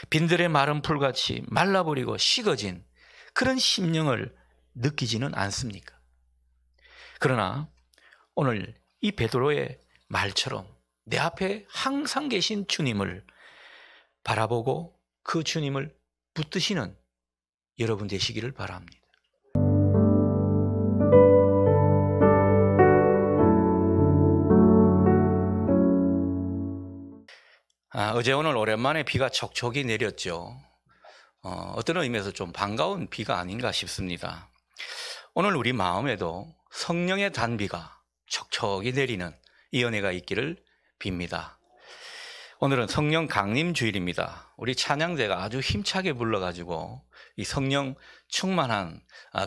빈들의 마른 풀같이 말라버리고 식어진 그런 심령을 느끼지는 않습니까? 그러나 오늘 이 베드로의 말처럼 내 앞에 항상 계신 주님을 바라보고 그 주님을 붙드시는 여러분 되시기를 바랍니다. 어제 오늘 오랜만에 비가 촉촉이 내렸죠. 어떤 의미에서 좀 반가운 비가 아닌가 싶습니다. 오늘 우리 마음에도 성령의 단비가 촉촉이 내리는 이 은혜가 있기를 빕니다. 오늘은 성령 강림 주일입니다. 우리 찬양대가 아주 힘차게 불러가지고 이 성령 충만한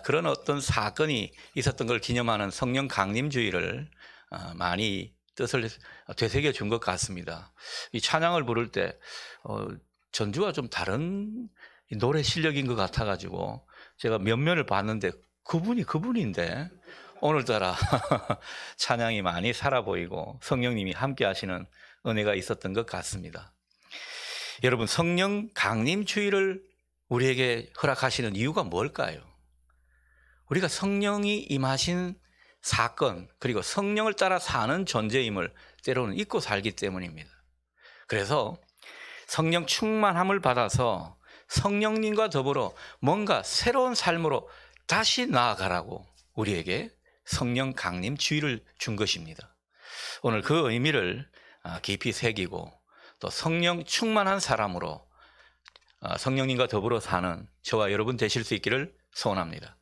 그런 어떤 사건이 있었던 걸 기념하는 성령 강림 주일을 많이 뜻을 되새겨 준 것 같습니다. 이 찬양을 부를 때 전주와 좀 다른 노래 실력인 것 같아가지고 제가 면면을 봤는데 그분인데 오늘따라 찬양이 많이 살아 보이고 성령님이 함께 하시는 은혜가 있었던 것 같습니다. 여러분, 성령 강림 주일을 우리에게 허락하시는 이유가 뭘까요? 우리가 성령이 임하신 사건, 그리고 성령을 따라 사는 존재임을 때로는 잊고 살기 때문입니다. 그래서 성령 충만함을 받아서 성령님과 더불어 뭔가 새로운 삶으로 다시 나아가라고 우리에게 성령 강림 주일을 준 것입니다. 오늘 그 의미를 깊이 새기고 또 성령 충만한 사람으로 성령님과 더불어 사는 저와 여러분 되실 수 있기를 소원합니다.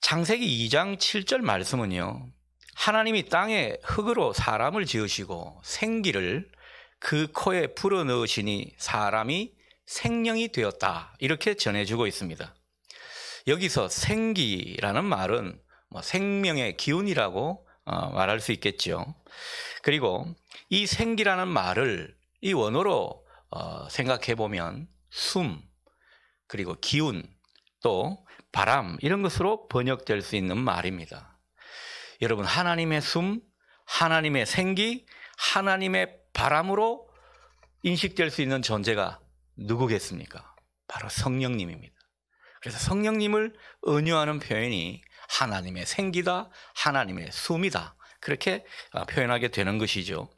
창세기 2장 7절 말씀은요, 하나님이 땅에 흙으로 사람을 지으시고 생기를 그 코에 불어넣으시니 사람이 생명이 되었다, 이렇게 전해주고 있습니다. 여기서 생기라는 말은 생명의 기운이라고 말할 수 있겠죠. 그리고 이 생기라는 말을 이 원어로 생각해 보면 숨, 그리고 기운, 또 바람, 이런 것으로 번역될 수 있는 말입니다. 여러분, 하나님의 숨, 하나님의 생기, 하나님의 바람으로 인식될 수 있는 존재가 누구겠습니까? 바로 성령님입니다. 그래서 성령님을 은유하는 표현이 하나님의 생기다, 하나님의 숨이다, 그렇게 표현하게 되는 것이죠.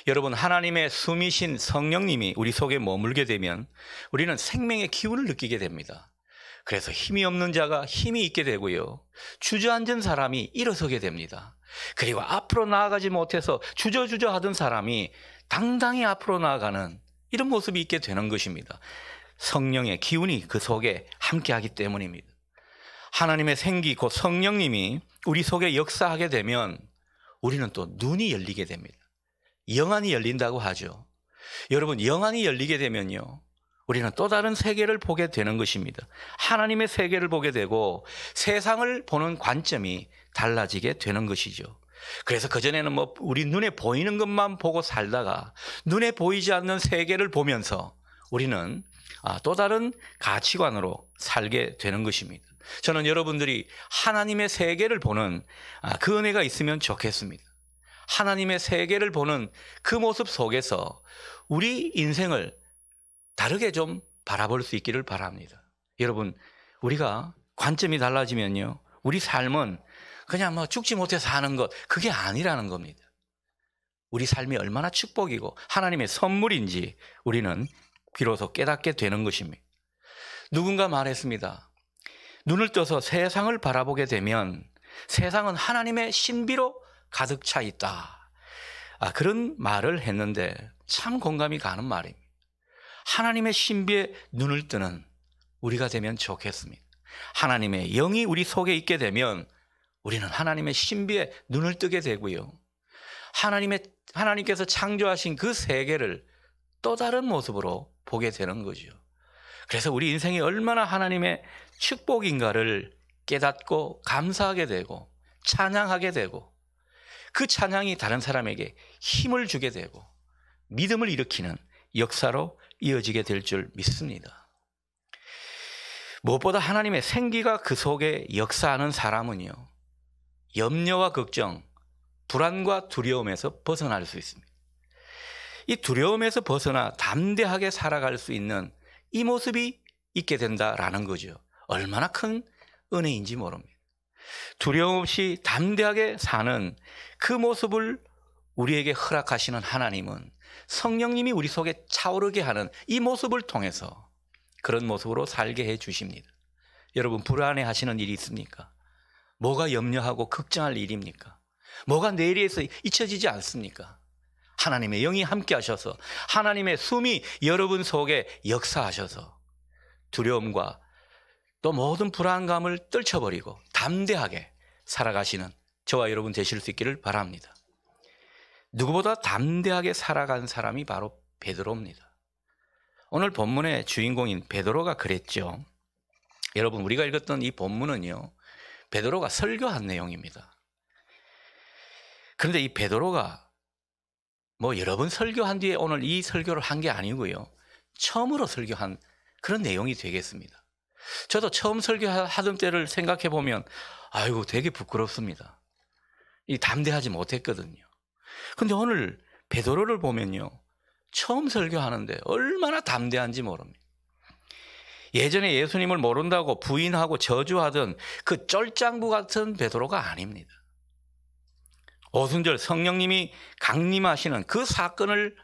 여러분, 하나님의 숨이신 성령님이 우리 속에 머물게 되면 우리는 생명의 기운을 느끼게 됩니다. 그래서 힘이 없는 자가 힘이 있게 되고요, 주저앉은 사람이 일어서게 됩니다. 그리고 앞으로 나아가지 못해서 주저주저 하던 사람이 당당히 앞으로 나아가는 이런 모습이 있게 되는 것입니다. 성령의 기운이 그 속에 함께하기 때문입니다. 하나님의 생기 곧 성령님이 우리 속에 역사하게 되면 우리는 또 눈이 열리게 됩니다. 영안이 열린다고 하죠. 여러분, 영안이 열리게 되면요, 우리는 또 다른 세계를 보게 되는 것입니다. 하나님의 세계를 보게 되고 세상을 보는 관점이 달라지게 되는 것이죠. 그래서 그전에는 우리 눈에 보이는 것만 보고 살다가 눈에 보이지 않는 세계를 보면서 우리는 또 다른 가치관으로 살게 되는 것입니다. 저는 여러분들이 하나님의 세계를 보는 그 은혜가 있으면 좋겠습니다. 하나님의 세계를 보는 그 모습 속에서 우리 인생을 다르게 좀 바라볼 수 있기를 바랍니다. 여러분, 우리가 관점이 달라지면요, 우리 삶은 그냥 죽지 못해 사는 것, 그게 아니라는 겁니다. 우리 삶이 얼마나 축복이고 하나님의 선물인지 우리는 비로소 깨닫게 되는 것입니다. 누군가 말했습니다. 눈을 떠서 세상을 바라보게 되면 세상은 하나님의 신비로 가득 차 있다. 그런 말을 했는데 참 공감이 가는 말입니다. 하나님의 신비에 눈을 뜨는 우리가 되면 좋겠습니다. 하나님의 영이 우리 속에 있게 되면 우리는 하나님의 신비에 눈을 뜨게 되고요, 하나님께서 창조하신 그 세계를 또 다른 모습으로 보게 되는 거죠. 그래서 우리 인생이 얼마나 하나님의 축복인가를 깨닫고 감사하게 되고 찬양하게 되고, 그 찬양이 다른 사람에게 힘을 주게 되고 믿음을 일으키는 역사로 이어지게 될 줄 믿습니다. 무엇보다 하나님의 생기가 그 속에 역사하는 사람은요, 염려와 걱정, 불안과 두려움에서 벗어날 수 있습니다. 이 두려움에서 벗어나 담대하게 살아갈 수 있는 이 모습이 있게 된다라는 거죠. 얼마나 큰 은혜인지 모릅니다. 두려움 없이 담대하게 사는 그 모습을 우리에게 허락하시는 하나님은 성령님이 우리 속에 차오르게 하는 이 모습을 통해서 그런 모습으로 살게 해 주십니다. 여러분, 불안해 하시는 일이 있습니까? 뭐가 염려하고 걱정할 일입니까? 뭐가 내일에서 잊혀지지 않습니까? 하나님의 영이 함께 하셔서 하나님의 숨이 여러분 속에 역사하셔서 두려움과 또 모든 불안감을 떨쳐버리고 담대하게 살아가시는 저와 여러분 되실 수 있기를 바랍니다. 누구보다 담대하게 살아간 사람이 바로 베드로입니다. 오늘 본문의 주인공인 베드로가 그랬죠. 여러분, 우리가 읽었던 이 본문은요, 베드로가 설교한 내용입니다. 그런데 이 베드로가 뭐 여러 번 설교한 뒤에 오늘 이 설교를 한 게 아니고요, 처음으로 설교한 그런 내용이 되겠습니다. 저도 처음 설교하던 때를 생각해 보면 아이고 되게 부끄럽습니다. 이 담대하지 못했거든요. 근데 오늘 베드로를 보면요, 처음 설교하는데 얼마나 담대한지 모릅니다. 예전에 예수님을 모른다고 부인하고 저주하던 그 쫄짱부 같은 베드로가 아닙니다. 오순절 성령님이 강림하시는 그 사건을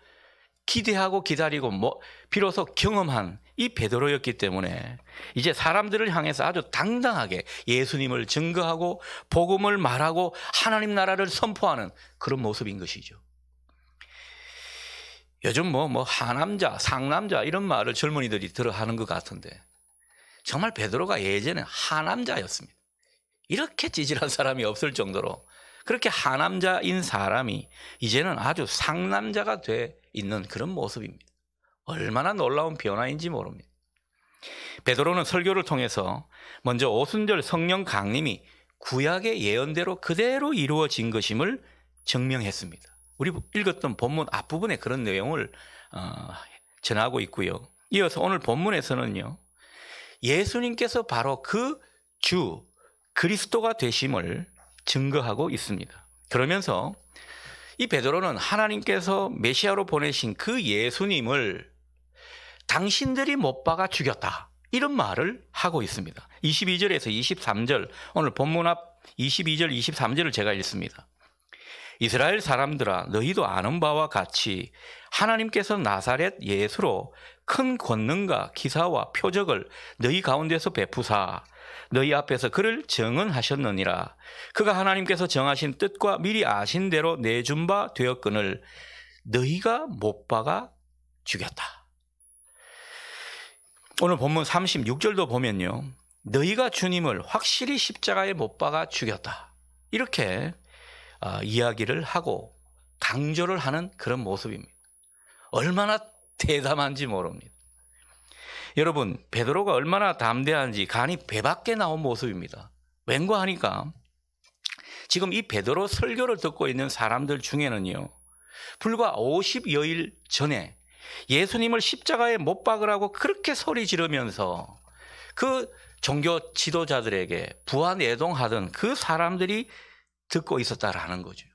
기대하고 기다리고 비로소 경험한 이 베드로였기 때문에 이제 사람들을 향해서 아주 당당하게 예수님을 증거하고 복음을 말하고 하나님 나라를 선포하는 그런 모습인 것이죠. 요즘 하남자, 상남자 이런 말을 젊은이들이 들어 하는 것 같은데 정말 베드로가 예전에 하남자였습니다. 이렇게 찌질한 사람이 없을 정도로 그렇게 하남자인 사람이 이제는 아주 상남자가 돼 있는 그런 모습입니다. 얼마나 놀라운 변화인지 모릅니다. 베드로는 설교를 통해서 먼저 오순절 성령 강림이 구약의 예언대로 그대로 이루어진 것임을 증명했습니다. 우리 읽었던 본문 앞부분에 그런 내용을 전하고 있고요. 이어서 오늘 본문에서는요, 예수님께서 바로 그 주 그리스도가 되심을 증거하고 있습니다. 그러면서 이 베드로는 하나님께서 메시아로 보내신 그 예수님을 당신들이 못 박아 죽였다, 이런 말을 하고 있습니다. 22절에서 23절, 오늘 본문 앞 22절 23절을 제가 읽습니다. 이스라엘 사람들아, 너희도 아는 바와 같이 하나님께서 나사렛 예수로 큰 권능과 기사와 표적을 너희 가운데서 베푸사 너희 앞에서 그를 정언하셨느니라. 그가 하나님께서 정하신 뜻과 미리 아신 대로 내준 바 되었거늘 너희가 못 박아 죽였다. 오늘 본문 36절도 보면요, 너희가 주님을 확실히 십자가에 못 박아 죽였다, 이렇게 이야기를 하고 강조를 하는 그런 모습입니다. 얼마나 대담한지 모릅니다. 여러분, 베드로가 얼마나 담대한지 간이 배 밖에 나온 모습입니다. 왠가 하니까 지금 이 베드로 설교를 듣고 있는 사람들 중에는요, 불과 50여일 전에 예수님을 십자가에 못 박으라고 그렇게 소리 지르면서 그 종교 지도자들에게 부안애동하던 그 사람들이 듣고 있었다라는 거죠.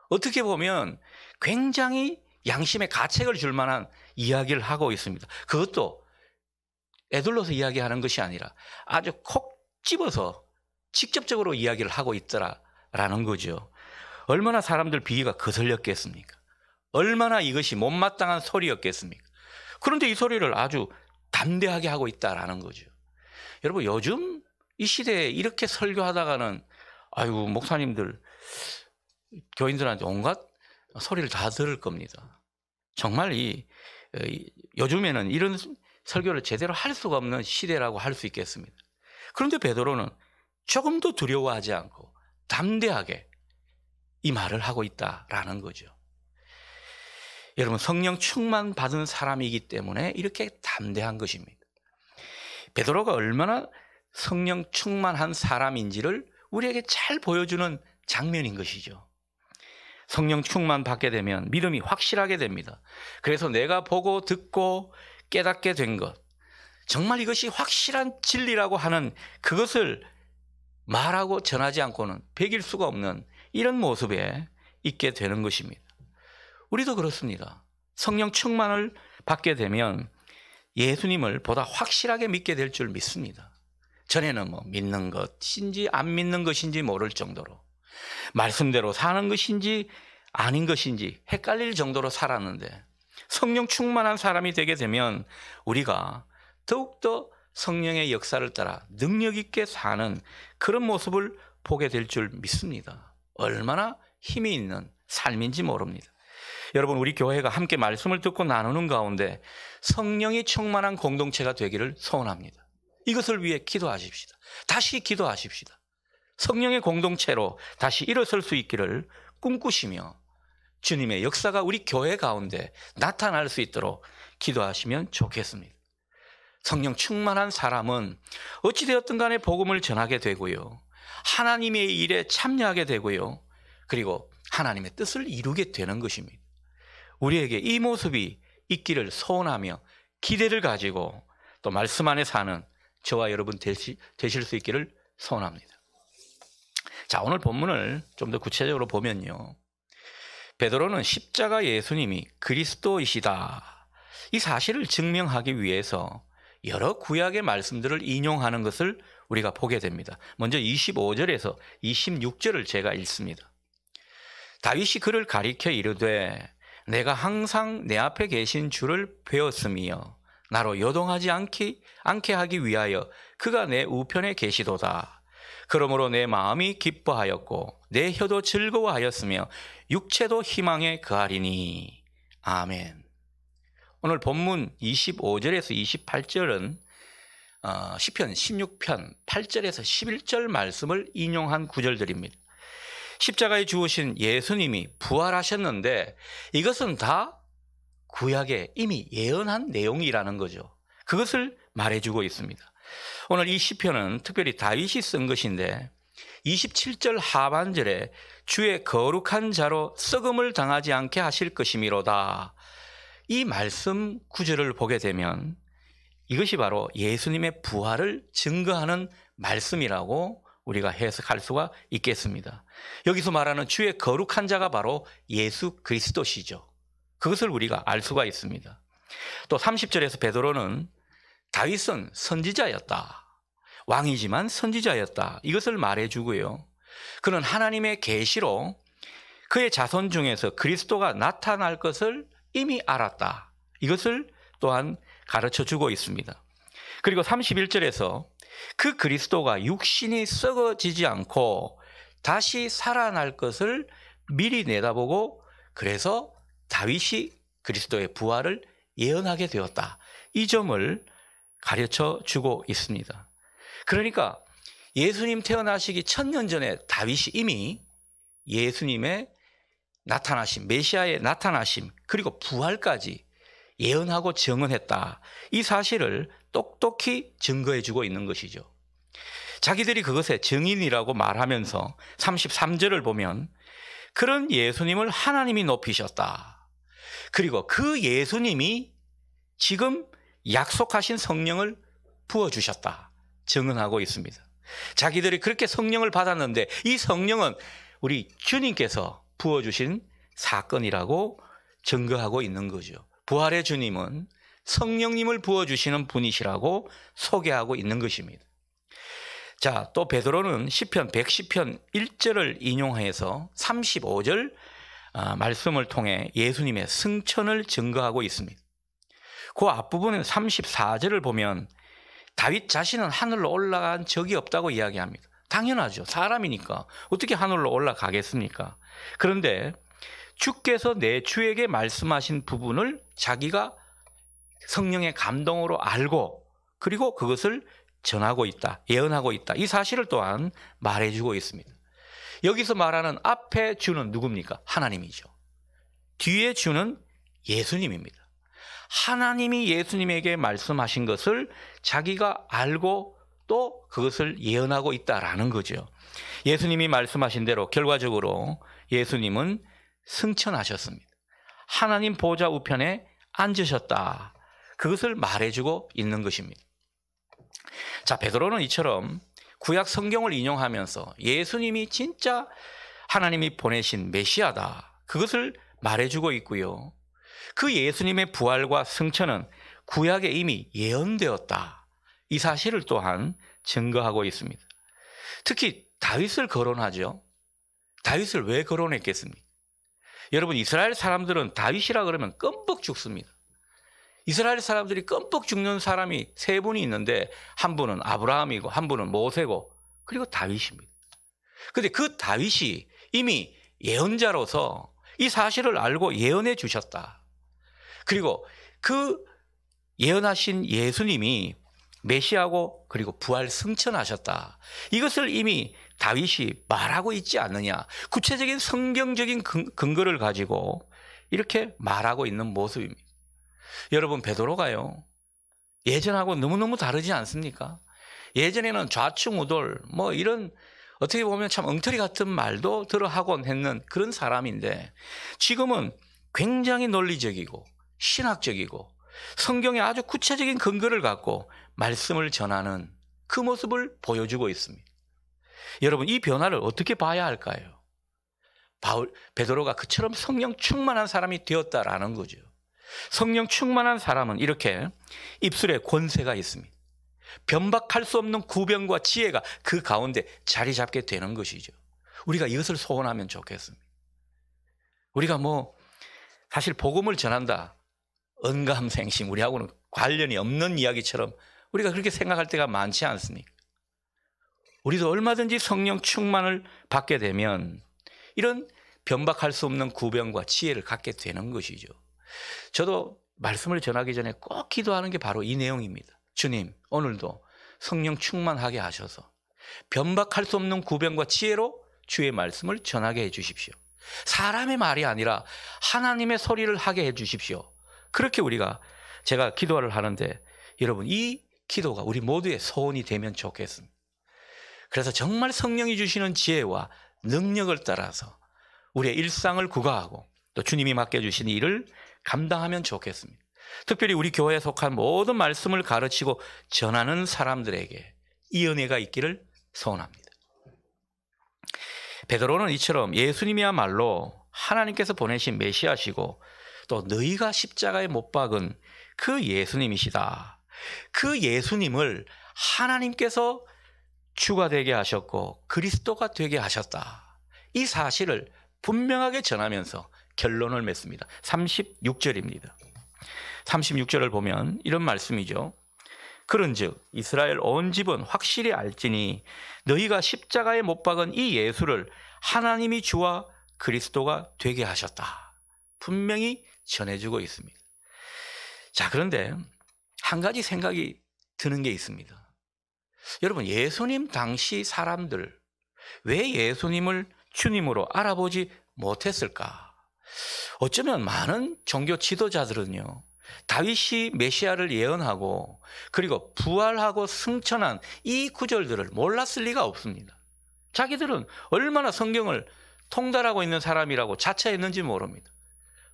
어떻게 보면 굉장히 양심에 가책을 줄 만한 이야기를 하고 있습니다. 그것도 애들러서 이야기하는 것이 아니라 아주 콕 집어서 직접적으로 이야기를 하고 있더라라는 거죠. 얼마나 사람들 비위가 거슬렸겠습니까? 얼마나 이것이 못마땅한 소리였겠습니까? 그런데 이 소리를 아주 담대하게 하고 있다라는 거죠. 여러분, 요즘 이 시대에 이렇게 설교하다가는 아이고, 목사님들, 교인들한테 온갖 소리를 다 들을 겁니다. 정말 요즘에는 이런 설교를 제대로 할 수가 없는 시대라고 할 수 있겠습니다. 그런데 베드로는 조금도 두려워하지 않고 담대하게 이 말을 하고 있다라는 거죠. 여러분, 성령 충만 받은 사람이기 때문에 이렇게 담대한 것입니다. 베드로가 얼마나 성령 충만한 사람인지를 우리에게 잘 보여주는 장면인 것이죠. 성령 충만 받게 되면 믿음이 확실하게 됩니다. 그래서 내가 보고 듣고 깨닫게 된 것, 정말 이것이 확실한 진리라고 하는 그것을 말하고 전하지 않고는 배길 수가 없는 이런 모습에 있게 되는 것입니다. 우리도 그렇습니다. 성령 충만을 받게 되면 예수님을 보다 확실하게 믿게 될 줄 믿습니다. 전에는 뭐 믿는 것인지 안 믿는 것인지 모를 정도로, 말씀대로 사는 것인지 아닌 것인지 헷갈릴 정도로 살았는데, 성령 충만한 사람이 되게 되면 우리가 더욱더 성령의 역사를 따라 능력 있게 사는 그런 모습을 보게 될 줄 믿습니다. 얼마나 힘이 있는 삶인지 모릅니다. 여러분, 우리 교회가 함께 말씀을 듣고 나누는 가운데 성령이 충만한 공동체가 되기를 소원합니다. 이것을 위해 기도하십시다. 다시 기도하십시다. 성령의 공동체로 다시 일어설 수 있기를 꿈꾸시며 주님의 역사가 우리 교회 가운데 나타날 수 있도록 기도하시면 좋겠습니다. 성령 충만한 사람은 어찌되었든 간에 복음을 전하게 되고요, 하나님의 일에 참여하게 되고요, 그리고 하나님의 뜻을 이루게 되는 것입니다. 우리에게 이 모습이 있기를 소원하며 기대를 가지고 또 말씀 안에 사는 저와 여러분 되실 수 있기를 소원합니다. 자, 오늘 본문을 좀 더 구체적으로 보면요, 베드로는 십자가 예수님이 그리스도이시다, 이 사실을 증명하기 위해서 여러 구약의 말씀들을 인용하는 것을 우리가 보게 됩니다. 먼저 25절에서 26절을 제가 읽습니다. 다윗이 그를 가리켜 이르되 내가 항상 내 앞에 계신 주를 배웠으며 나로 요동하지 않게 하기 위하여 그가 내 우편에 계시도다. 그러므로 내 마음이 기뻐하였고 내 혀도 즐거워하였으며 육체도 희망에 거하리니. 아멘. 오늘 본문 25절에서 28절은 시편 16편 8절에서 11절 말씀을 인용한 구절들입니다. 십자가에 죽으신 예수님이 부활하셨는데 이것은 다 구약에 이미 예언한 내용이라는 거죠. 그것을 말해주고 있습니다. 오늘 이 시편은 특별히 다윗이 쓴 것인데 27절 하반절에 주의 거룩한 자로 썩음을 당하지 않게 하실 것이미로다, 이 말씀 구절을 보게 되면 이것이 바로 예수님의 부활을 증거하는 말씀이라고 우리가 해석할 수가 있겠습니다. 여기서 말하는 주의 거룩한 자가 바로 예수 그리스도시죠. 그것을 우리가 알 수가 있습니다. 또 30절에서 베드로는 다윗은 선지자였다, 왕이지만 선지자였다, 이것을 말해주고요, 그는 하나님의 계시로 그의 자손 중에서 그리스도가 나타날 것을 이미 알았다, 이것을 또한 가르쳐주고 있습니다. 그리고 31절에서 그 그리스도가 육신이 썩어지지 않고 다시 살아날 것을 미리 내다보고 그래서 다윗이 그리스도의 부활을 예언하게 되었다, 이 점을 가르쳐주고 있습니다. 그러니까 예수님 태어나시기 1000년 전에 다윗이 이미 예수님의 나타나심, 메시아의 나타나심, 그리고 부활까지 예언하고 증언했다, 이 사실을 똑똑히 증거해주고 있는 것이죠. 자기들이 그것의 증인이라고 말하면서 33절을 보면 그런 예수님을 하나님이 높이셨다, 그리고 그 예수님이 지금 약속하신 성령을 부어주셨다 증언하고 있습니다. 자기들이 그렇게 성령을 받았는데 이 성령은 우리 주님께서 부어주신 사건이라고 증거하고 있는 거죠. 부활의 주님은 성령님을 부어주시는 분이시라고 소개하고 있는 것입니다. 자, 또 베드로는 시편 110편 1절을 인용해서 35절 말씀을 통해 예수님의 승천을 증거하고 있습니다. 그 앞부분은 34절을 보면 다윗 자신은 하늘로 올라간 적이 없다고 이야기합니다. 당연하죠. 사람이니까 어떻게 하늘로 올라가겠습니까? 그런데 주께서 내 주에게 말씀하신 부분을 자기가 성령의 감동으로 알고 그리고 그것을 전하고 있다, 예언하고 있다, 이 사실을 또한 말해주고 있습니다. 여기서 말하는 앞에 주는 누굽니까? 하나님이죠. 뒤에 주는 예수님입니다. 하나님이 예수님에게 말씀하신 것을 자기가 알고 또 그것을 예언하고 있다라는 거죠. 예수님이 말씀하신 대로 결과적으로 예수님은 승천하셨습니다. 하나님 보좌 우편에 앉으셨다, 그것을 말해주고 있는 것입니다. 자, 베드로는 이처럼 구약 성경을 인용하면서 예수님이 진짜 하나님이 보내신 메시아다, 그것을 말해주고 있고요. 그 예수님의 부활과 승천은 구약에 이미 예언되었다. 이 사실을 또한 증거하고 있습니다. 특히 다윗을 거론하죠. 다윗을 왜 거론했겠습니까? 여러분, 이스라엘 사람들은 다윗이라 그러면 끔뻑 죽습니다. 이스라엘 사람들이 끔뻑 죽는 사람이 세 분이 있는데 한 분은 아브라함이고 한 분은 모세고 그리고 다윗입니다. 그런데 그 다윗이 이미 예언자로서 이 사실을 알고 예언해 주셨다. 그리고 그 예언하신 예수님이 메시아고 그리고 부활 승천하셨다. 이것을 이미 다윗이 말하고 있지 않느냐. 구체적인 성경적인 근거를 가지고 이렇게 말하고 있는 모습입니다. 여러분, 베드로가요, 예전하고 너무너무 다르지 않습니까? 예전에는 좌충우돌 이런 어떻게 보면 참 엉터리 같은 말도 들어하곤 했는 그런 사람인데 지금은 굉장히 논리적이고 신학적이고 성경에 아주 구체적인 근거를 갖고 말씀을 전하는 그 모습을 보여주고 있습니다. 여러분, 이 변화를 어떻게 봐야 할까요? 베드로가 그처럼 성령 충만한 사람이 되었다라는 거죠. 성령 충만한 사람은 이렇게 입술에 권세가 있습니다. 변박할 수 없는 구변과 지혜가 그 가운데 자리 잡게 되는 것이죠. 우리가 이것을 소원하면 좋겠습니다. 우리가 사실 복음을 전한다, 언감생심, 우리하고는 관련이 없는 이야기처럼 우리가 그렇게 생각할 때가 많지 않습니까? 우리도 얼마든지 성령 충만을 받게 되면 이런 변박할 수 없는 구변과 지혜를 갖게 되는 것이죠. 저도 말씀을 전하기 전에 꼭 기도하는 게 바로 이 내용입니다. 주님, 오늘도 성령 충만하게 하셔서 변박할 수 없는 구변과 지혜로 주의 말씀을 전하게 해 주십시오. 사람의 말이 아니라 하나님의 소리를 하게 해 주십시오. 그렇게 제가 기도를 하는데 여러분, 이 기도가 우리 모두의 소원이 되면 좋겠습니다. 그래서 정말 성령이 주시는 지혜와 능력을 따라서 우리의 일상을 구가하고 또 주님이 맡겨주신 일을 감당하면 좋겠습니다. 특별히 우리 교회에 속한 모든 말씀을 가르치고 전하는 사람들에게 이 은혜가 있기를 소원합니다. 베드로는 이처럼 예수님이야말로 하나님께서 보내신 메시아시고 또 너희가 십자가에 못 박은 그 예수님이시다. 그 예수님을 하나님께서 주가 되게 하셨고 그리스도가 되게 하셨다. 이 사실을 분명하게 전하면서 결론을 맺습니다. 36절입니다. 36절을 보면 이런 말씀이죠. 그런즉 이스라엘 온 집은 확실히 알지니 너희가 십자가에 못 박은 이 예수를 하나님이 주와 그리스도가 되게 하셨다. 분명히 전해주고 있습니다. 자, 그런데 한 가지 생각이 드는 게 있습니다. 여러분, 예수님 당시 사람들 왜 예수님을 주님으로 알아보지 못했을까? 어쩌면 많은 종교 지도자들은요, 다윗이 메시아를 예언하고 그리고 부활하고 승천한 이 구절들을 몰랐을 리가 없습니다. 자기들은 얼마나 성경을 통달하고 있는 사람이라고 자처했는지 모릅니다.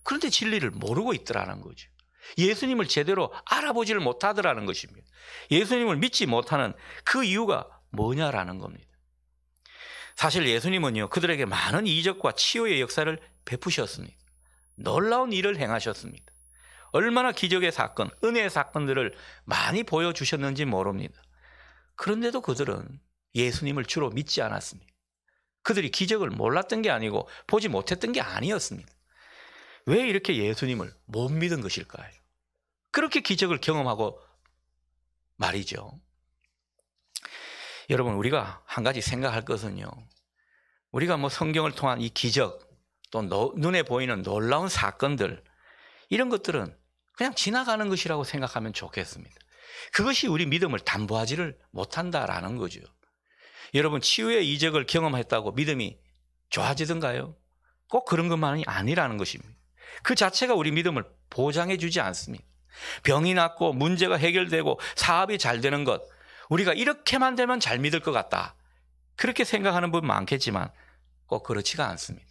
그런데 진리를 모르고 있더라는 거죠. 예수님을 제대로 알아보지를 못하더라는 것입니다. 예수님을 믿지 못하는 그 이유가 뭐냐라는 겁니다. 사실 예수님은요, 그들에게 많은 이적과 치유의 역사를 베푸셨습니다. 놀라운 일을 행하셨습니다. 얼마나 기적의 사건, 은혜의 사건들을 많이 보여주셨는지 모릅니다. 그런데도 그들은 예수님을 주로 믿지 않았습니다. 그들이 기적을 몰랐던 게 아니고 보지 못했던 게 아니었습니다. 왜 이렇게 예수님을 못 믿은 것일까요? 그렇게 기적을 경험하고 말이죠. 여러분, 우리가 한 가지 생각할 것은요, 우리가 성경을 통한 이 기적, 또 눈에 보이는 놀라운 사건들, 이런 것들은 그냥 지나가는 것이라고 생각하면 좋겠습니다. 그것이 우리 믿음을 담보하지를 못한다라는 거죠. 여러분, 치유의 이적을 경험했다고 믿음이 좋아지던가요? 꼭 그런 것만이 아니라는 것입니다. 그 자체가 우리 믿음을 보장해 주지 않습니다. 병이 낫고 문제가 해결되고 사업이 잘 되는 것, 우리가 이렇게만 되면 잘 믿을 것 같다, 그렇게 생각하는 분 많겠지만 꼭 그렇지가 않습니다.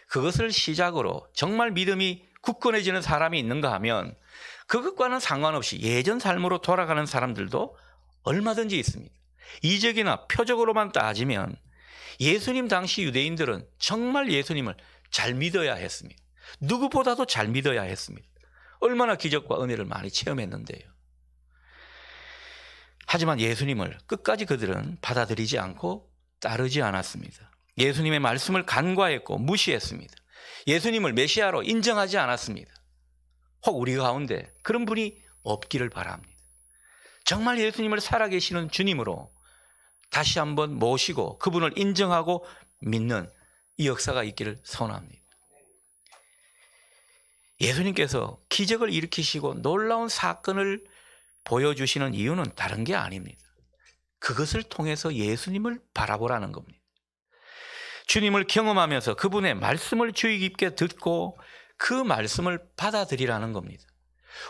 그것을 시작으로 정말 믿음이 굳건해지는 사람이 있는가 하면 그것과는 상관없이 예전 삶으로 돌아가는 사람들도 얼마든지 있습니다. 이적이나 표적으로만 따지면 예수님 당시 유대인들은 정말 예수님을 잘 믿어야 했습니다. 누구보다도 잘 믿어야 했습니다. 얼마나 기적과 은혜를 많이 체험했는데요. 하지만 예수님을 끝까지 그들은 받아들이지 않고 따르지 않았습니다. 예수님의 말씀을 간과했고 무시했습니다. 예수님을 메시아로 인정하지 않았습니다. 혹 우리 가운데 그런 분이 없기를 바랍니다. 정말 예수님을 살아계시는 주님으로 다시 한번 모시고 그분을 인정하고 믿는 이 역사가 있기를 소원합니다. 예수님께서 기적을 일으키시고 놀라운 사건을 보여주시는 이유는 다른 게 아닙니다. 그것을 통해서 예수님을 바라보라는 겁니다. 주님을 경험하면서 그분의 말씀을 주의 깊게 듣고 그 말씀을 받아들이라는 겁니다.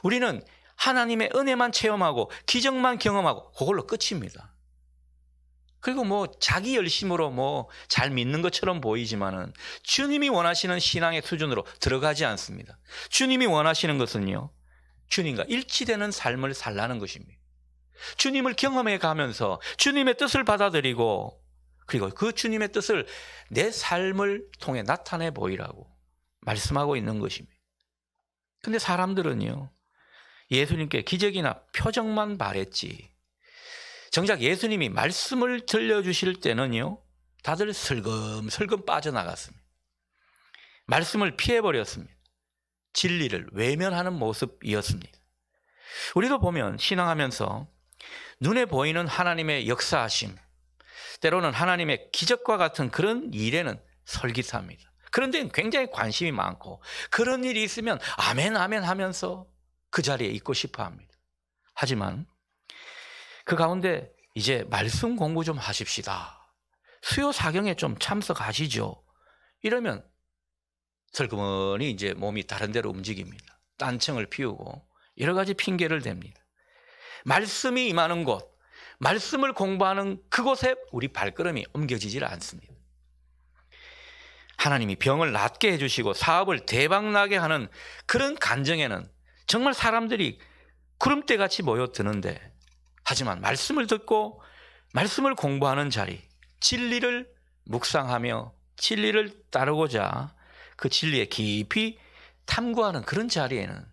우리는 하나님의 은혜만 체험하고 기적만 경험하고 그걸로 끝입니다. 그리고 자기 열심으로 잘 믿는 것처럼 보이지만은 주님이 원하시는 신앙의 수준으로 들어가지 않습니다. 주님이 원하시는 것은요, 주님과 일치되는 삶을 살라는 것입니다. 주님을 경험해 가면서 주님의 뜻을 받아들이고 그리고 그 주님의 뜻을 내 삶을 통해 나타내 보이라고 말씀하고 있는 것입니다. 근데 사람들은요, 예수님께 기적이나 표적만 바랬지 정작 예수님이 말씀을 들려주실 때는요, 다들 슬금슬금 빠져나갔습니다. 말씀을 피해버렸습니다. 진리를 외면하는 모습이었습니다. 우리도 보면 신앙하면서 눈에 보이는 하나님의 역사하심, 때로는 하나님의 기적과 같은 그런 일에는 솔깃합니다. 그런데 굉장히 관심이 많고 그런 일이 있으면 아멘 아멘 하면서 그 자리에 있고 싶어 합니다. 하지만 그 가운데 이제 말씀 공부 좀 하십시다. 수요 사경에 좀 참석하시죠. 이러면 슬그머니 이제 몸이 다른 데로 움직입니다. 딴청을 피우고 여러 가지 핑계를 댑니다. 말씀이 임하는 곳, 말씀을 공부하는 그곳에 우리 발걸음이 옮겨지질 않습니다. 하나님이 병을 낫게 해주시고 사업을 대박나게 하는 그런 간증에는 정말 사람들이 구름대같이 모여드는데, 하지만 말씀을 듣고 말씀을 공부하는 자리, 진리를 묵상하며 진리를 따르고자 그 진리에 깊이 탐구하는 그런 자리에는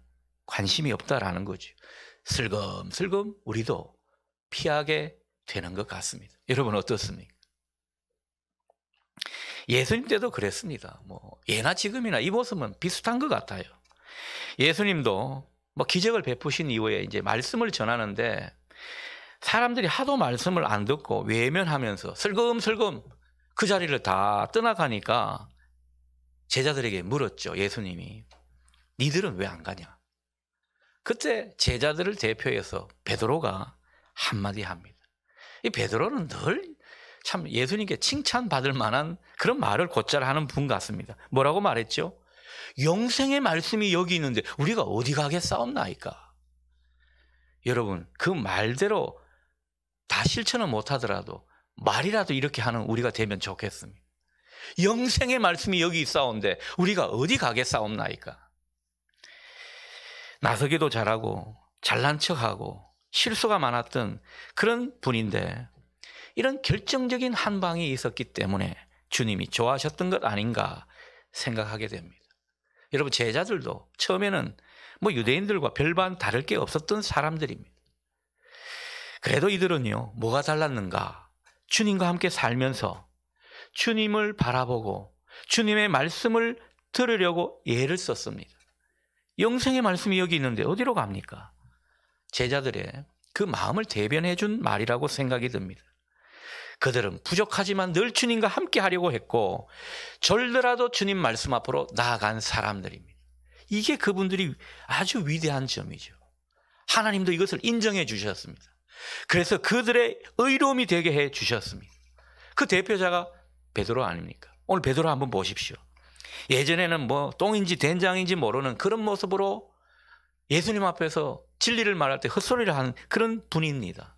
관심이 없다라는 거죠. 슬금슬금 우리도 피하게 되는 것 같습니다. 여러분 어떻습니까? 예수님 때도 그랬습니다. 예나 지금이나 이 모습은 비슷한 것 같아요. 예수님도 기적을 베푸신 이후에 이제 말씀을 전하는데 사람들이 하도 말씀을 안 듣고 외면하면서 슬금슬금 그 자리를 다 떠나가니까 제자들에게 물었죠. 예수님이 니들은 왜 안 가냐? 그때 제자들을 대표해서 베드로가 한마디 합니다. 이 베드로는 늘 참 예수님께 칭찬받을 만한 그런 말을 곧잘 하는 분 같습니다. 뭐라고 말했죠? 영생의 말씀이 여기 있는데 우리가 어디 가겠사옵나이까? 여러분, 그 말대로 다 실천은 못하더라도 말이라도 이렇게 하는 우리가 되면 좋겠습니다. 영생의 말씀이 여기 있사온데 우리가 어디 가겠사옵나이까? 나서기도 잘하고 잘난 척하고 실수가 많았던 그런 분인데 이런 결정적인 한 방이 있었기 때문에 주님이 좋아하셨던 것 아닌가 생각하게 됩니다. 여러분, 제자들도 처음에는 유대인들과 별반 다를 게 없었던 사람들입니다. 그래도 이들은요, 뭐가 달랐는가? 주님과 함께 살면서 주님을 바라보고 주님의 말씀을 들으려고 애를 썼습니다. 영생의 말씀이 여기 있는데 어디로 갑니까? 제자들의 그 마음을 대변해 준 말이라고 생각이 듭니다. 그들은 부족하지만 늘 주님과 함께 하려고 했고 졸더라도 주님 말씀 앞으로 나아간 사람들입니다. 이게 그분들이 아주 위대한 점이죠. 하나님도 이것을 인정해 주셨습니다. 그래서 그들의 의로움이 되게 해 주셨습니다. 그 대표자가 베드로 아닙니까? 오늘 베드로 한번 보십시오. 예전에는 똥인지 된장인지 모르는 그런 모습으로 예수님 앞에서 진리를 말할 때 헛소리를 하는 그런 분입니다.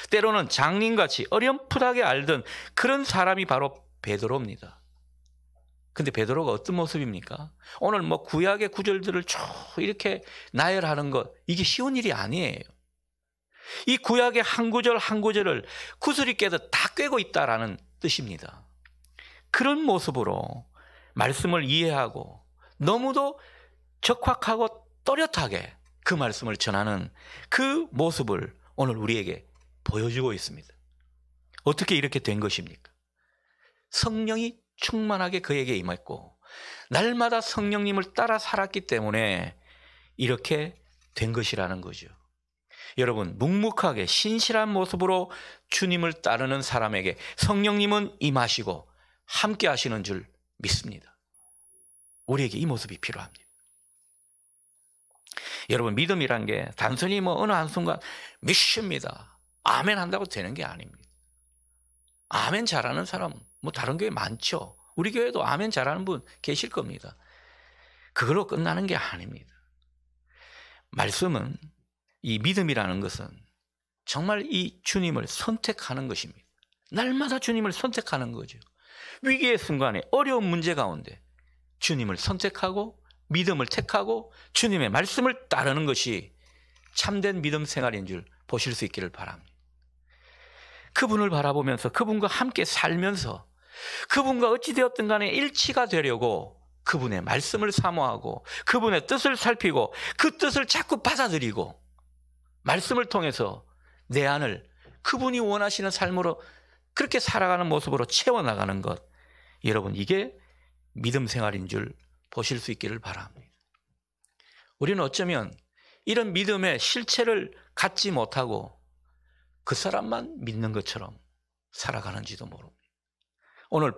때로는 장님같이 어렴풋하게 알던 그런 사람이 바로 베드로입니다. 근데 베드로가 어떤 모습입니까? 오늘 구약의 구절들을 쭉 이렇게 나열하는 것, 이게 쉬운 일이 아니에요. 이 구약의 한 구절 한 구절을 구슬이 깨듯 다 꿰고 있다라는 뜻입니다. 그런 모습으로 말씀을 이해하고 너무도 적확하고 또렷하게 그 말씀을 전하는 그 모습을 오늘 우리에게 보여주고 있습니다. 어떻게 이렇게 된 것입니까? 성령이 충만하게 그에게 임했고 날마다 성령님을 따라 살았기 때문에 이렇게 된 것이라는 거죠. 여러분, 묵묵하게 신실한 모습으로 주님을 따르는 사람에게 성령님은 임하시고 함께 하시는 줄 믿습니다. 우리에게 이 모습이 필요합니다. 여러분, 믿음이란 게 단순히 어느 한순간 믿습니다, 아멘 한다고 되는 게 아닙니다. 아멘 잘하는 사람 다른 교회 많죠. 우리 교회도 아멘 잘하는 분 계실 겁니다. 그걸로 끝나는 게 아닙니다. 말씀은, 이 믿음이라는 것은 정말 이 주님을 선택하는 것입니다. 날마다 주님을 선택하는 거죠. 위기의 순간에 어려운 문제 가운데 주님을 선택하고 믿음을 택하고 주님의 말씀을 따르는 것이 참된 믿음 생활인 줄 보실 수 있기를 바랍니다. 그분을 바라보면서 그분과 함께 살면서 그분과 어찌되었든 간에 일치가 되려고 그분의 말씀을 사모하고 그분의 뜻을 살피고 그 뜻을 자꾸 받아들이고 말씀을 통해서 내 안을 그분이 원하시는 삶으로 그렇게 살아가는 모습으로 채워나가는 것, 여러분, 이게 믿음 생활인 줄 보실 수 있기를 바랍니다. 우리는 어쩌면 이런 믿음의 실체를 갖지 못하고 그 사람만 믿는 것처럼 살아가는지도 모릅니다. 오늘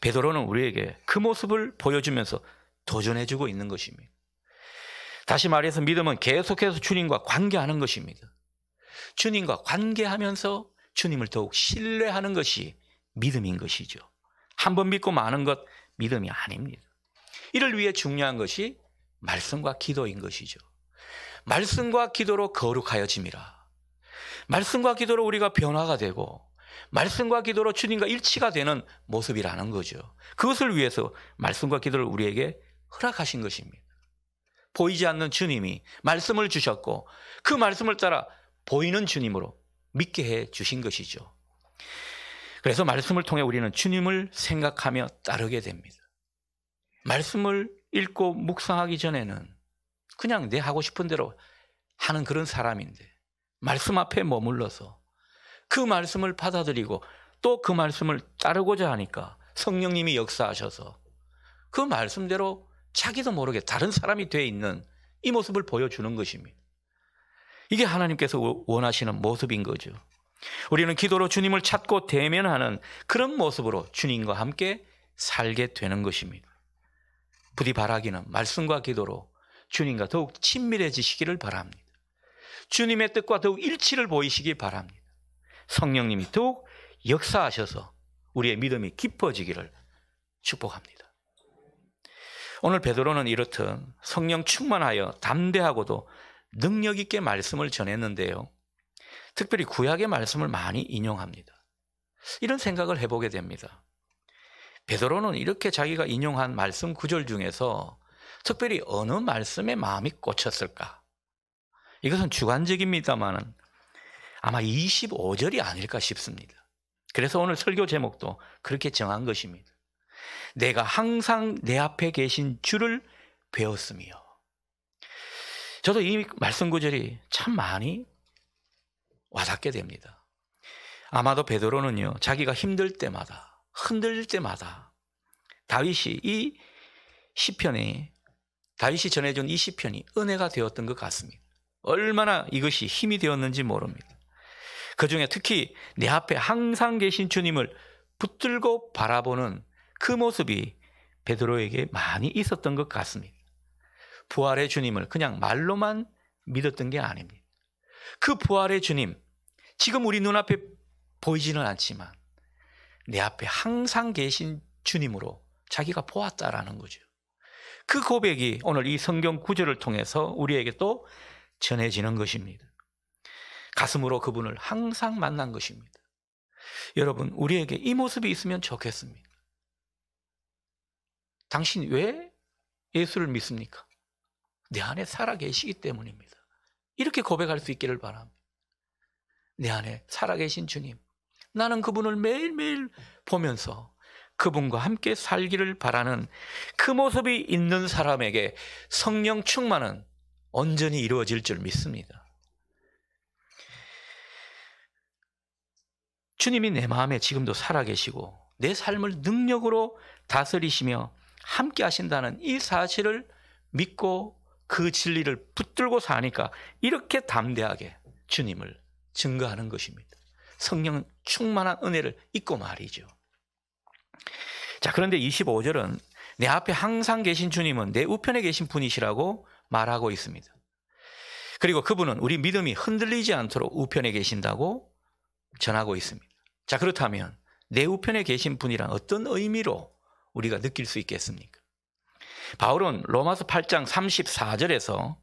베드로는 우리에게 그 모습을 보여주면서 도전해주고 있는 것입니다. 다시 말해서 믿음은 계속해서 주님과 관계하는 것입니다. 주님과 관계하면서 주님을 더욱 신뢰하는 것이 믿음인 것이죠. 한 번 믿고 마는 것 믿음이 아닙니다. 이를 위해 중요한 것이 말씀과 기도인 것이죠. 말씀과 기도로 거룩하여짐이라. 말씀과 기도로 우리가 변화가 되고 말씀과 기도로 주님과 일치가 되는 모습이라는 거죠. 그것을 위해서 말씀과 기도를 우리에게 허락하신 것입니다. 보이지 않는 주님이 말씀을 주셨고 그 말씀을 따라 보이는 주님으로 믿게 해 주신 것이죠. 그래서 말씀을 통해 우리는 주님을 생각하며 따르게 됩니다. 말씀을 읽고 묵상하기 전에는 그냥 내 하고 싶은 대로 하는 그런 사람인데 말씀 앞에 머물러서 그 말씀을 받아들이고 또 그 말씀을 따르고자 하니까 성령님이 역사하셔서 그 말씀대로 자기도 모르게 다른 사람이 돼 있는 이 모습을 보여주는 것입니다. 이게 하나님께서 원하시는 모습인 거죠. 우리는 기도로 주님을 찾고 대면하는 그런 모습으로 주님과 함께 살게 되는 것입니다. 부디 바라기는 말씀과 기도로 주님과 더욱 친밀해지시기를 바랍니다. 주님의 뜻과 더욱 일치를 보이시기 바랍니다. 성령님이 더욱 역사하셔서 우리의 믿음이 깊어지기를 축복합니다. 오늘 베드로는 이렇듯 성령 충만하여 담대하고도 능력 있게 말씀을 전했는데요. 특별히 구약의 말씀을 많이 인용합니다. 이런 생각을 해보게 됩니다. 베드로는 이렇게 자기가 인용한 말씀 구절 중에서 특별히 어느 말씀에 마음이 꽂혔을까? 이것은 주관적입니다만 아마 25절이 아닐까 싶습니다. 그래서 오늘 설교 제목도 그렇게 정한 것입니다. 내가 항상 내 앞에 계신 주를 배웠으며. 저도 이 말씀 구절이 참 많이 와닿게 됩니다. 아마도 베드로는요, 자기가 힘들 때마다, 흔들릴 때마다 다윗이 이 시편이, 다윗이 전해준 이 시편이 은혜가 되었던 것 같습니다. 얼마나 이것이 힘이 되었는지 모릅니다. 그 중에 특히 내 앞에 항상 계신 주님을 붙들고 바라보는 그 모습이 베드로에게 많이 있었던 것 같습니다. 부활의 주님을 그냥 말로만 믿었던 게 아닙니다. 그 부활의 주님, 지금 우리 눈앞에 보이지는 않지만 내 앞에 항상 계신 주님으로 자기가 보았다라는 거죠. 그 고백이 오늘 이 성경 구절을 통해서 우리에게 또 전해지는 것입니다. 가슴으로 그분을 항상 만난 것입니다. 여러분, 우리에게 이 모습이 있으면 좋겠습니다. 당신 왜 예수를 믿습니까? 내 안에 살아계시기 때문입니다. 이렇게 고백할 수 있기를 바랍니다. 내 안에 살아계신 주님, 나는 그분을 매일매일 보면서 그분과 함께 살기를 바라는 그 모습이 있는 사람에게 성령 충만은 온전히 이루어질 줄 믿습니다. 주님이 내 마음에 지금도 살아계시고 내 삶을 능력으로 다스리시며 함께 하신다는 이 사실을 믿고 그 진리를 붙들고 사니까 이렇게 담대하게 주님을 증거하는 것입니다. 성령 충만한 은혜를 잊고 말이죠. 자, 그런데 25절은 내 앞에 항상 계신 주님은 내 우편에 계신 분이시라고 말하고 있습니다. 그리고 그분은 우리 믿음이 흔들리지 않도록 우편에 계신다고 전하고 있습니다. 자, 그렇다면 내 우편에 계신 분이란 어떤 의미로 우리가 느낄 수 있겠습니까? 바울은 로마서 8장 34절에서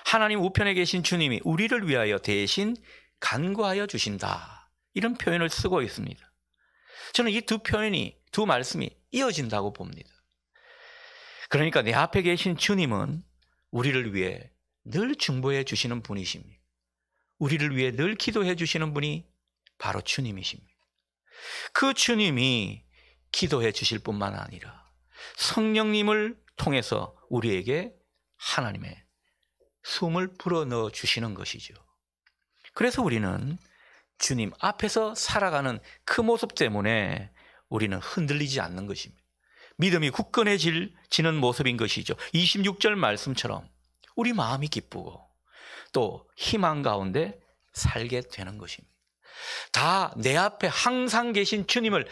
하나님 우편에 계신 주님이 우리를 위하여 대신 간구하여 주신다, 이런 표현을 쓰고 있습니다. 저는 이 두 표현이, 두 말씀이 이어진다고 봅니다. 그러니까 내 앞에 계신 주님은 우리를 위해 늘 중보해 주시는 분이십니다. 우리를 위해 늘 기도해 주시는 분이 바로 주님이십니다. 그 주님이 기도해 주실 뿐만 아니라 성령님을 통해서 우리에게 하나님의 숨을 불어넣어 주시는 것이죠. 그래서 우리는 주님 앞에서 살아가는 그 모습 때문에 우리는 흔들리지 않는 것입니다. 믿음이 굳건해지는 모습인 것이죠. 26절 말씀처럼 우리 마음이 기쁘고 또 희망 가운데 살게 되는 것입니다. 다 내 앞에 항상 계신 주님을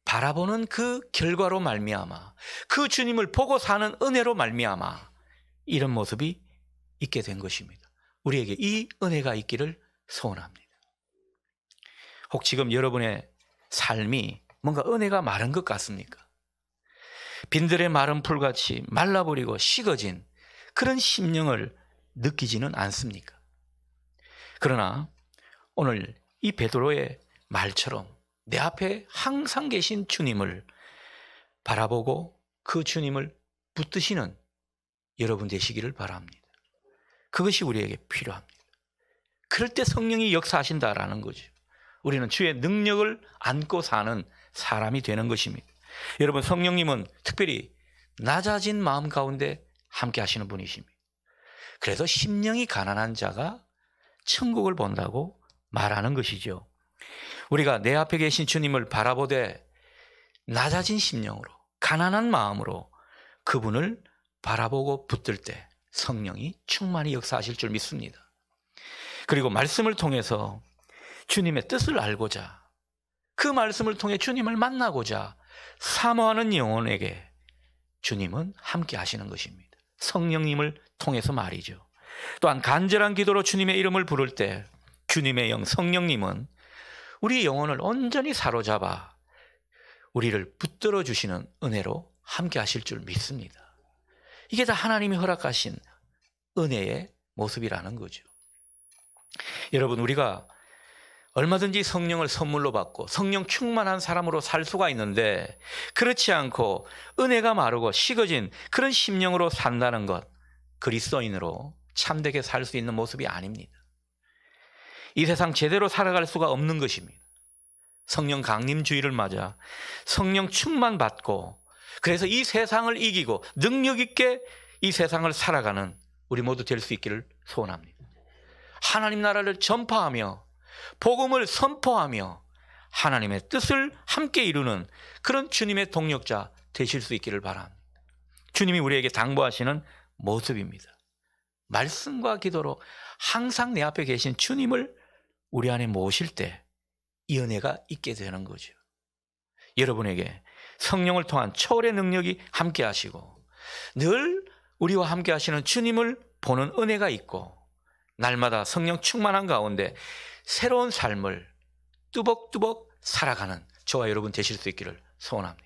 바라보는 그 결과로 말미암아, 그 주님을 보고 사는 은혜로 말미암아 이런 모습이 있게 된 것입니다. 우리에게 이 은혜가 있기를 소원합니다. 혹 지금 여러분의 삶이 뭔가 은혜가 마른 것 같습니까? 빈들의 마른 풀같이 말라버리고 식어진 그런 심령을 느끼지는 않습니까? 그러나 오늘 이 베드로의 말처럼 내 앞에 항상 계신 주님을 바라보고 그 주님을 붙드시는 여러분 되시기를 바랍니다. 그것이 우리에게 필요합니다. 그럴 때 성령이 역사하신다라는 거죠. 우리는 주의 능력을 안고 사는 사람이 되는 것입니다. 여러분, 성령님은 특별히 낮아진 마음 가운데 함께 하시는 분이십니다. 그래서 심령이 가난한 자가 천국을 본다고 말하는 것이죠. 우리가 내 앞에 계신 주님을 바라보되 낮아진 심령으로, 가난한 마음으로 그분을 바라보고 붙들 때 성령이 충만히 역사하실 줄 믿습니다. 그리고 말씀을 통해서 주님의 뜻을 알고자, 그 말씀을 통해 주님을 만나고자 사모하는 영혼에게 주님은 함께 하시는 것입니다. 성령님을 통해서 말이죠. 또한 간절한 기도로 주님의 이름을 부를 때 주님의 영 성령님은 우리 영혼을 온전히 사로잡아 우리를 붙들어 주시는 은혜로 함께 하실 줄 믿습니다. 이게 다 하나님이 허락하신 은혜의 모습이라는 거죠. 여러분, 우리가 얼마든지 성령을 선물로 받고 성령 충만한 사람으로 살 수가 있는데 그렇지 않고 은혜가 마르고 식어진 그런 심령으로 산다는 것, 그리스도인으로 참되게 살 수 있는 모습이 아닙니다. 이 세상 제대로 살아갈 수가 없는 것입니다. 성령 강림주의를 맞아 성령 충만 받고 그래서 이 세상을 이기고 능력 있게 이 세상을 살아가는 우리 모두 될 수 있기를 소원합니다. 하나님 나라를 전파하며 복음을 선포하며 하나님의 뜻을 함께 이루는 그런 주님의 동력자 되실 수 있기를 바랍니다. 주님이 우리에게 당부하시는 모습입니다. 말씀과 기도로 항상 내 앞에 계신 주님을 우리 안에 모실 때 이 은혜가 있게 되는 거죠. 여러분에게 성령을 통한 초월의 능력이 함께 하시고 늘 우리와 함께 하시는 주님을 보는 은혜가 있고 날마다 성령 충만한 가운데 새로운 삶을 뚜벅뚜벅 살아가는 저와 여러분 되실 수 있기를 소원합니다.